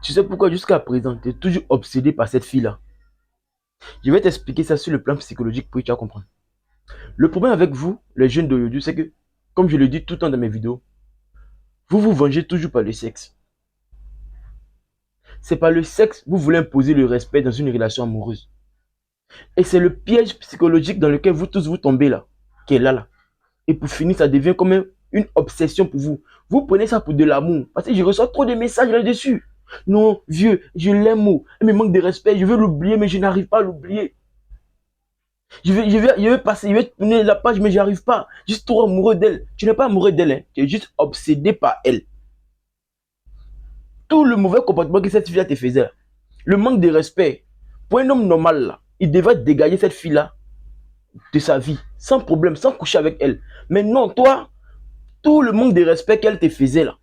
Tu sais pourquoi jusqu'à présent, tu es toujours obsédé par cette fille-là. Je vais t'expliquer ça sur le plan psychologique pour que tu vas comprendre. Le problème avec vous, les jeunes d'aujourd'hui, c'est que, comme je le dis tout le temps dans mes vidéos, vous vous vengez toujours par le sexe. C'est par le sexe que vous voulez imposer le respect dans une relation amoureuse. Et c'est le piège psychologique dans lequel vous tous vous tombez là, qui est là. Et pour finir, ça devient comme une obsession pour vous. Vous prenez ça pour de l'amour. Parce que je reçois trop de messages là-dessus. Non, vieux, je l'aime. Elle me manque de respect. Je veux l'oublier, mais je n'arrive pas à l'oublier. Je vais passer, je vais tourner la page, mais je n'arrive pas. Je suis trop amoureux d'elle. Tu n'es pas amoureux d'elle, hein. Tu es juste obsédé par elle. Tout le mauvais comportement que cette fille-là te faisait, le manque de respect, pour un homme normal, là, il devrait dégager cette fille-là de sa vie, sans problème, sans coucher avec elle. Mais non, toi, tout le manque de respect qu'elle te faisait là,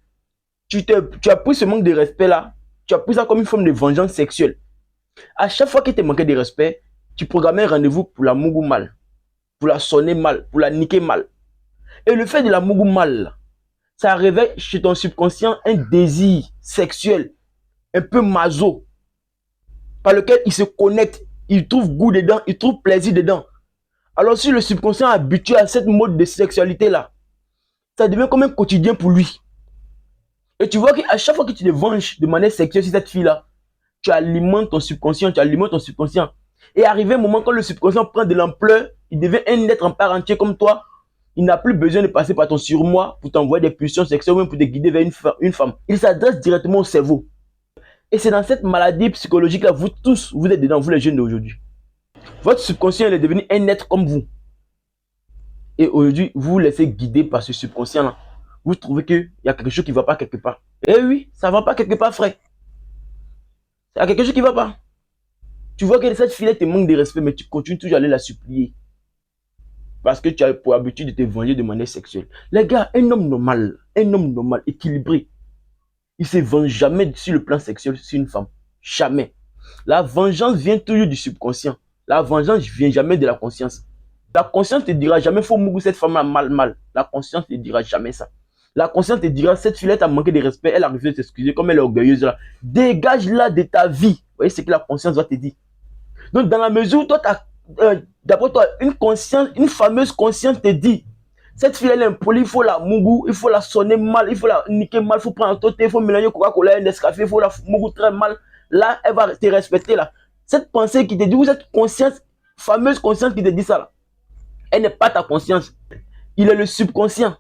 tu as pris ce manque de respect là, tu as pris ça comme une forme de vengeance sexuelle. À chaque fois qu'elle te manquait de respect, tu programmais un rendez-vous pour la mougou mal, pour la sonner mal, pour la niquer mal. Et le fait de la mougou mal, là, ça réveille chez ton subconscient un désir sexuel, un peu maso, par lequel il se connecte, il trouve goût dedans, il trouve plaisir dedans. Alors si le subconscient est habitué à cette mode de sexualité là, ça devient comme un quotidien pour lui. Et tu vois qu'à chaque fois que tu te venges de manière sexuelle sur cette fille-là, tu alimentes ton subconscient, tu alimentes ton subconscient. Et arrivé un moment quand le subconscient prend de l'ampleur, il devient un être en part entière comme toi. Il n'a plus besoin de passer par ton surmoi pour t'envoyer des pulsions sexuelles ou même pour te guider vers une femme. Il s'adresse directement au cerveau. Et c'est dans cette maladie psychologique-là, vous tous, vous êtes dedans, vous les jeunes d'aujourd'hui. Votre subconscient est devenu un être comme vous. Et aujourd'hui, vous vous laissez guider par ce subconscient-là. Vous trouvez qu'il y a quelque chose qui ne va pas quelque part. Eh oui, ça ne va pas quelque part, frère. Il y a quelque chose qui ne va pas. Tu vois que cette fille te manque de respect, mais tu continues toujours à aller la supplier. Parce que tu as pour habitude de te venger de manière sexuelle. Les gars, un homme normal, équilibré, il ne se venge jamais sur le plan sexuel sur une femme. Jamais. La vengeance vient toujours du subconscient. La vengeance ne vient jamais de la conscience. La conscience te dira jamais, faut mourir cette femme-là mal. La conscience te dira jamais ça. La conscience te dira, cette fille-là a manqué de respect, elle a refusé de s'excuser, comme elle est orgueilleuse là. Dégage-la de ta vie. Vous voyez ce que la conscience va te dire. Donc, dans la mesure où toi, d'après toi, une fameuse conscience te dit, cette fille, elle est impolie, il faut la mougou, il faut la sonner mal, il faut la niquer mal, il faut prendre un toté, il faut mélanger Coca-Cola et Nescafé, il faut la mougou très mal. Là, elle va te respecter là. Cette pensée qui te dit, ou cette conscience, fameuse conscience qui te dit ça là, elle n'est pas ta conscience. Il est le subconscient.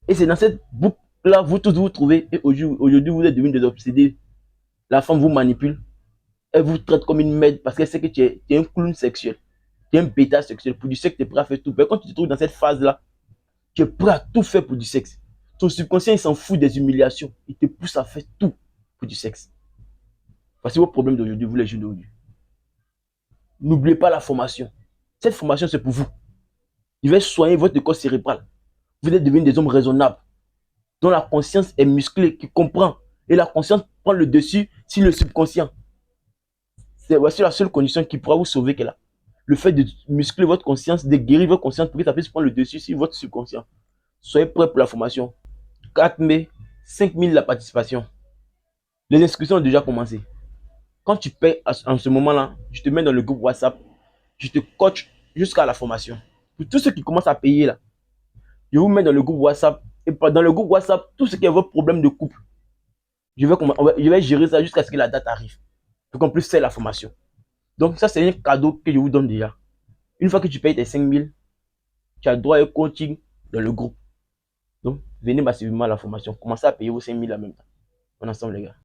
Et c'est dans cette boucle-là, vous tous vous trouvez. Et aujourd'hui, vous êtes devenus des obsédés. La femme vous manipule. Elle vous traite comme une merde parce qu'elle sait que tu es un clown sexuel. Tu es un bêta sexuel. Pour du sexe, tu es prêt à faire tout. Mais quand tu te trouves dans cette phase-là, tu es prêt à tout faire pour du sexe. Ton subconscient, il s'en fout des humiliations. Il te pousse à faire tout pour du sexe. Voici vos problèmes d'aujourd'hui, vous les jeunes d'aujourd'hui. N'oubliez pas la formation. Cette formation, c'est pour vous. Il va soigner votre corps cérébral. Vous êtes devenus des hommes raisonnables, dont la conscience est musclée, qui comprend. Et la conscience prend le dessus sur le subconscient. Voici la seule condition qui pourra vous sauver qu'elle a. Le fait de muscler votre conscience, de guérir votre conscience pour que ça puisse prendre le dessus sur votre subconscient. Soyez prêts pour la formation. 4 mai, 5 000 la participation. Les inscriptions ont déjà commencé. Quand tu payes en ce moment-là, je te mets dans le groupe WhatsApp. Je te coach jusqu'à la formation. Pour tous ceux qui commencent à payer là, je vous mets dans le groupe WhatsApp. Et dans le groupe WhatsApp, tout ce qui est votre problème de couple, je vais gérer ça jusqu'à ce que la date arrive. Pour qu'on puisse faire la formation. Donc ça, c'est un cadeau que je vous donne déjà. Une fois que tu payes tes 5 000, tu as droit à un coaching dans le groupe. Donc, venez massivement à la formation. Commencez à payer vos 5 000 en même temps. On est ensemble, les gars.